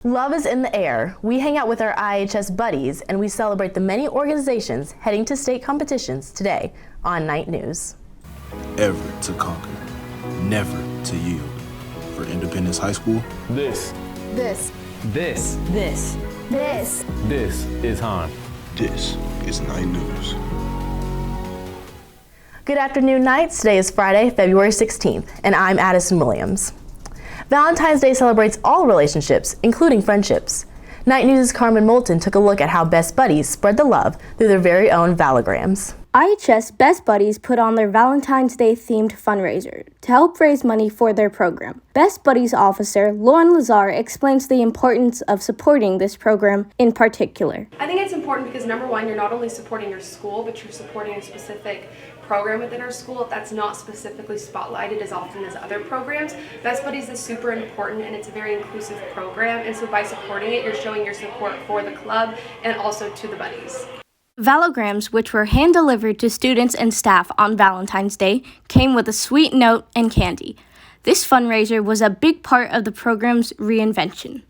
Love is in the air. We hang out with our IHS buddies and we celebrate the many organizations heading to state competitions today on Night News. Ever to conquer, never to yield. For Independence High School, This is Han. this is Night News. Good afternoon, Knights. Today is Friday, February 16th, and I'm Addison Williams. Valentine's Day celebrates all relationships, including friendships. Night News' Carmen Moulton took a look at how Best Buddies spread the love through their very own Valograms. IHS Best Buddies put on their Valentine's Day themed fundraiser to help raise money for their program. Best Buddies officer Lauren Lazar explains the importance of supporting this program in particular. I think it's important because number one, you're not only supporting your school, but you're supporting a specific program within our school that's not specifically spotlighted as often as other programs. Best Buddies is super important and it's a very inclusive program, and so by supporting it, you're showing your support for the club and also to the buddies. Valograms, which were hand-delivered to students and staff on Valentine's Day, came with a sweet note and candy. This fundraiser was a big part of the program's reinvention.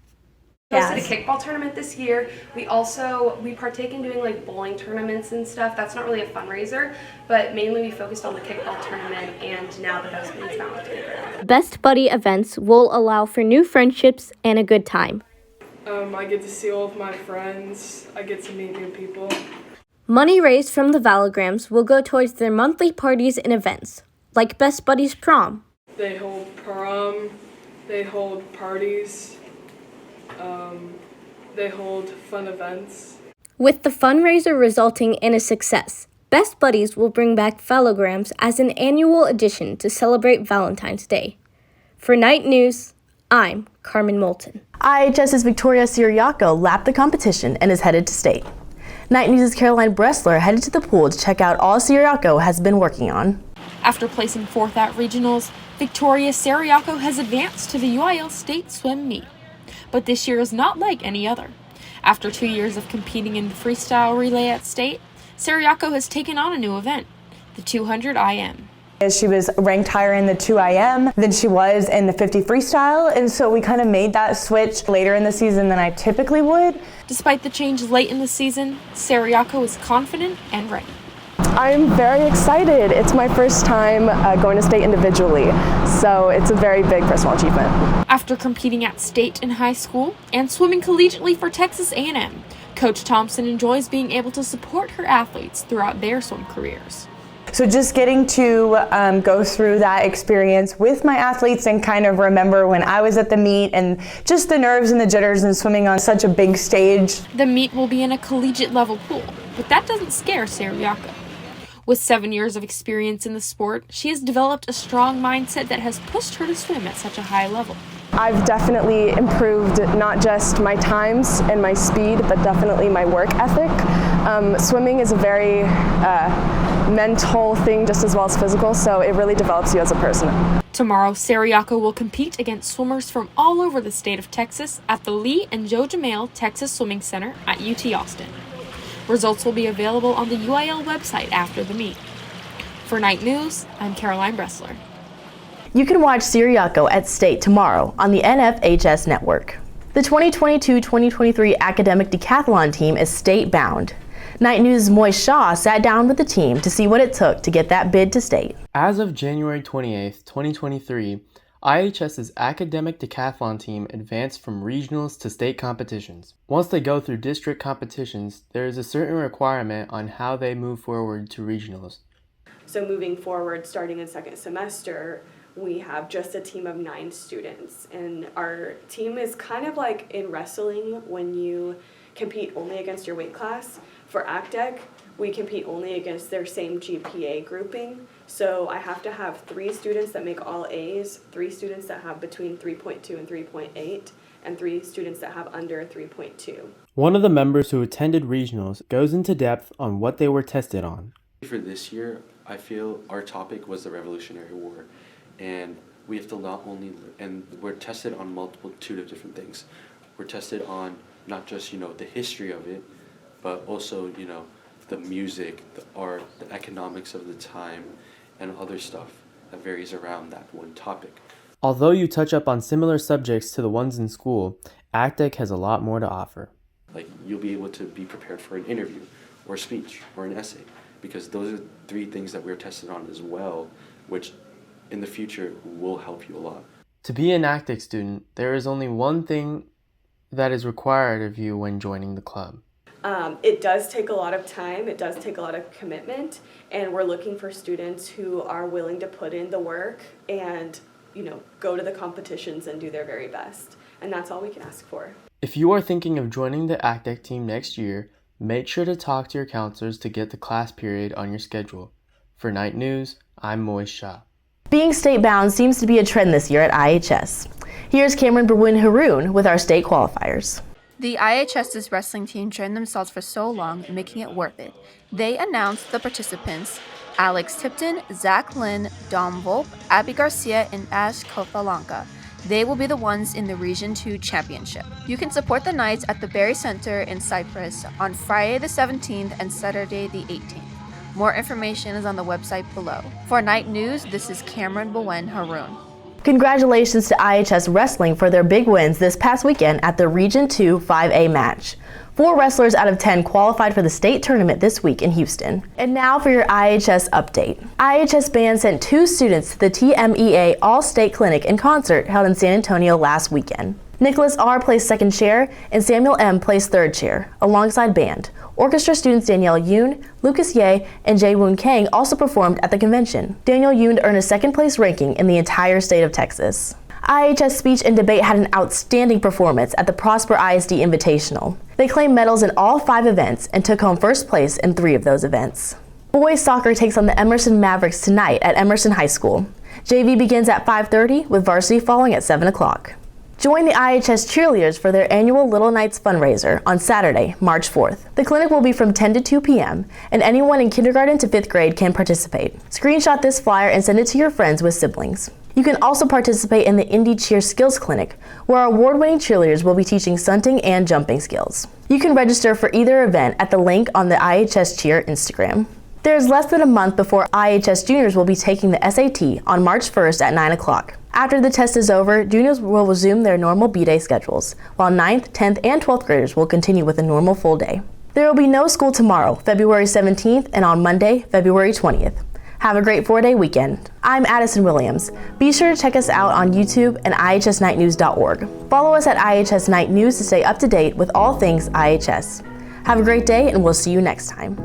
We hosted a kickball tournament this year. We partake in doing like bowling tournaments and stuff. That's not really a fundraiser, but mainly we focused on the kickball tournament and now the Best Buddies Valentine's program. Best Buddy events will allow for new friendships and a good time. I get to see all of my friends. I get to meet new people. Money raised from the Valograms will go towards their monthly parties and events, like Best Buddies Prom. They hold prom, they hold parties, they hold fun events. With the fundraiser resulting in a success, Best Buddies will bring back Valograms as an annual addition to celebrate Valentine's Day. For Night News, I'm Carmen Moulton. IHS's Victoria Siriaco lapped the competition and is headed to state. Night News' Caroline Bressler headed to the pool to check out all Siriaco has been working on. After placing fourth at regionals, Victoria Siriaco has advanced to the UIL State Swim Meet. But this year is not like any other. After 2 years of competing in the freestyle relay at state, Siriaco has taken on a new event, the 200 IM. She was ranked higher in the 2 IM than she was in the 50 freestyle, and so we kind of made that switch later in the season than I typically would. Despite the change late in the season, Siriaco is confident and ready. I'm very excited. It's my first time going to state individually, so it's a very big personal achievement. After competing at state in high school and swimming collegiately for Texas A&M, Coach Thompson enjoys being able to support her athletes throughout their swim careers. So just getting to go through that experience with my athletes and kind of remember when I was at the meet and just the nerves and the jitters and swimming on such a big stage. The meet will be in a collegiate level pool, but that doesn't scare Siriaco. With 7 years of experience in the sport, she has developed a strong mindset that has pushed her to swim at such a high level. I've definitely improved not just my times and my speed, but definitely my work ethic. Swimming is a very mental thing just as well as physical, so it really develops you as a person. Tomorrow, Siriaco will compete against swimmers from all over the state of Texas at the Lee and Joe Jamale Texas Swimming Center at UT Austin. Results will be available on the UIL website after the meet. For Night News, I'm Caroline Bressler. You can watch Siriaco at state tomorrow on the NFHS network. The 2022-2023 academic decathlon team is state-bound. Night News' Moise Shaw sat down with the team to see what it took to get that bid to state. As of January 28, 2023, IHS's academic decathlon team advanced from regionals to state competitions. Once they go through district competitions, there is a certain requirement on how they move forward to regionals. So moving forward, starting in second semester, we have just a team of 9 students, and our team is kind of like in wrestling when you compete only against your weight class. For ACDEC, we compete only against their same GPA grouping. So I have to have 3 students that make all A's, 3 students that have between 3.2 and 3.8, and 3 students that have under 3.2. One of the members who attended regionals goes into depth on what they were tested on. For this year, I feel our topic was the Revolutionary War, and we have to not only, and we're tested on multitude of different things. We're tested on not just, the history of it, but also, the music, the art, the economics of the time, and other stuff that varies around that one topic. Although you touch up on similar subjects to the ones in school, ACTEC has a lot more to offer. Like, you'll be able to be prepared for an interview or a speech or an essay, because those are 3 things that we're tested on as well, which in the future will help you a lot. To be an ACTEC student, there is only one thing that is required of you when joining the club. It does take a lot of time, it does take a lot of commitment, and we're looking for students who are willing to put in the work and, go to the competitions and do their very best. And that's all we can ask for. If you are thinking of joining the ACTEC team next year, make sure to talk to your counselors to get the class period on your schedule. For Night News, I'm Moise Shah. Being state-bound seems to be a trend this year at IHS. Here's Cameron Berwin-Haroon with our state qualifiers. The IHS's wrestling team trained themselves for so long, making it worth it. They announced the participants: Alex Tipton, Zach Lynn, Dom Volpe, Abby Garcia, and Ash Kofalanka. They will be the ones in the Region 2 Championship. You can support the Knights at the Berry Center in Cypress on Friday the 17th and Saturday the 18th. More information is on the website below. For Night News, this is Cameron Berwin-Haroon. Congratulations to IHS Wrestling for their big wins this past weekend at the Region 2 5A match. 4 wrestlers out of 10 qualified for the state tournament this week in Houston. And now for your IHS update. IHS Band sent 2 students to the TMEA All-State Clinic and Concert held in San Antonio last weekend. Nicholas R. placed 2nd chair and Samuel M. placed 3rd chair, alongside band. Orchestra students Danielle Yoon, Lucas Ye, and Jae-Woon Kang also performed at the convention. Daniel Yoon earned a 2nd place ranking in the entire state of Texas. IHS Speech and Debate had an outstanding performance at the Prosper ISD Invitational. They claimed medals in all 5 events and took home 1st place in 3 of those events. Boys soccer takes on the Emerson Mavericks tonight at Emerson High School. JV begins at 5:30 with varsity following at 7 o'clock. Join the IHS cheerleaders for their annual Little Nights fundraiser on Saturday, March 4th. The clinic will be from 10 to 2 p.m., and anyone in kindergarten to 5th grade can participate. Screenshot this flyer and send it to your friends with siblings. You can also participate in the Indie Cheer Skills Clinic, where our award-winning cheerleaders will be teaching stunting and jumping skills. You can register for either event at the link on the IHS Cheer Instagram. There's less than a month before IHS juniors will be taking the SAT on March 1st at 9 o'clock. After the test is over, juniors will resume their normal B-Day schedules, while 9th, 10th, and 12th graders will continue with a normal full day. There will be no school tomorrow, February 17th, and on Monday, February 20th. Have a great 4-day weekend. I'm Addison Williams. Be sure to check us out on YouTube and IHSNightNews.org. Follow us at IHS Night News to stay up to date with all things IHS. Have a great day, and we'll see you next time.